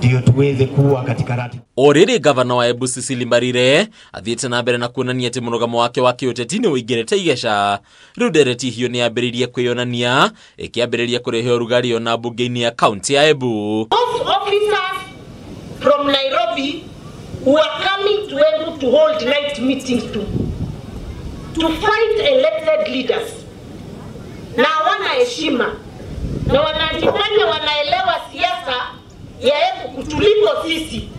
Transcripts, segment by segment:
ndio tuweze kuwa katika ratiba. Oriri gavana wa Embu Cecily Mbarire athiete na mbere na kuonania ati mũrũgamo wake wa kĩũteti nĩ ũingĩrĩte igeca. Rĩu ndereti hiyo nĩ yambĩrĩirie kwĩyonania ĩkĩambĩrĩria kũrehe ũrugarĩ ona mbunge-inĩ ya kaunti ya Embu. Officers from Nairobi who are coming to Embu to hold night meetings to fight elected leaders. Na wana heshima na wanajifanya wanaelewa siasa ya Embu kutuliko sisi.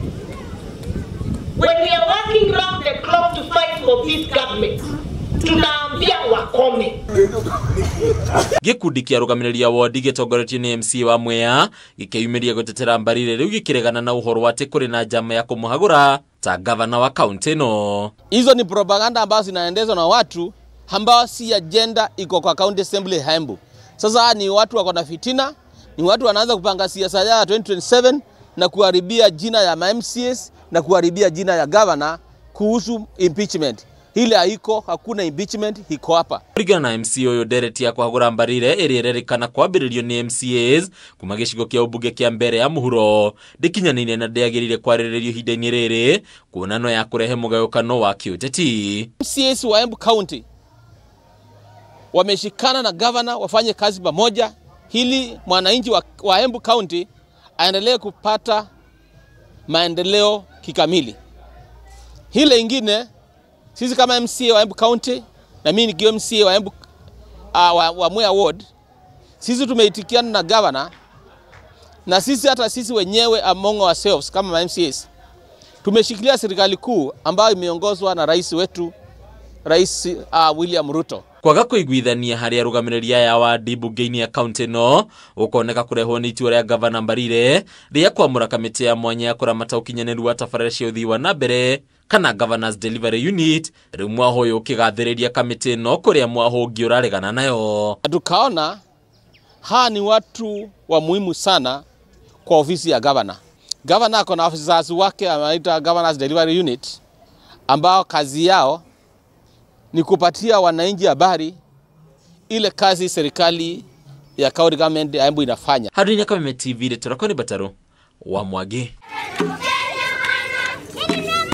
When we are working round the clock to fight for this government, tunaambia wakome. Gikundi kĩa rũgamĩrĩri wodi gĩtongoretio nĩ MC wa Mwea gĩkĩyumĩria gũtetera Mbarire rĩu gĩkĩregana na ũhoro atĩ kũrĩ na njama ya kũmũhagũra ta gavana wa kaunti ĩno. Hizo ni propaganda ambazo zinaendezwa na watu ambao si agenda iko kwa county assembly ya Embu. Sasa ni watu wako na fitina, ni watu wanaanza kupanga siasa ya 2027 na kuharibia jina ya MCAs na kuharibia jina ya governor kuhusu impeachment. Hile haiko, hakuna impeachment, hiko hapa. Kurigana na MC oyo ndereti ya kuhagũra Mbarire ĩrĩa ĩrerĩkana kwambĩrĩrio nĩ MCAs kuma gĩcigo kĩa ũmbunge kĩa mbere ya mũhuro ndĩkinyanĩire na ndĩagĩrĩire kwarĩrĩrio ihinda-inĩ rĩrĩ kuona no ya kũrehe mũgayũkano wa kĩũteti. MCAs wa Embu County wameshikana na governor wafanye kazi pamoja ili mwananchi wa Embu County aendelee kupata maendeleo kikamili. Hile ingine sisi kama MCA wa Embu County na mimi nikiwa MCA wa Embu wa Mwea Ward, sisi tumeitikiana na governor na sisi hata sisi wenyewe among ourselves kama MCAs tumeshikilia serikali kuu ambayo imeongozwa na rais wetu Rais William Ruto. Kwaga kũiguithania harĩ arũgamĩrĩri aya wadi mbunge-inĩ ya kaunti ĩno gũkoneka kũrehwo nĩ itua rĩa gavana Mbarire rĩa kwamũra kamĩtĩ ya mwanya ya kũramata ũkinyanĩru wa tabarĩra cia ũthii wa na mbere kana Governors Delivery Unit, rĩu Mwaho ũyũ ũkĩgathĩrĩria kamĩtĩ ĩno kũrĩa Mwaho ũngĩ ũraregana nayo. Tukaona hawa ni watu wa muhimu sana kwa ofisi ya governor. Governor ako na officers wake anaitwa Governors Delivery Unit ambao kazi yao ni kupatia wananchi habari ile kazi serikali ya county government ya Embu inafanya. Harĩ Nyakame TV, Tũrakoni Bataro wa Mwage.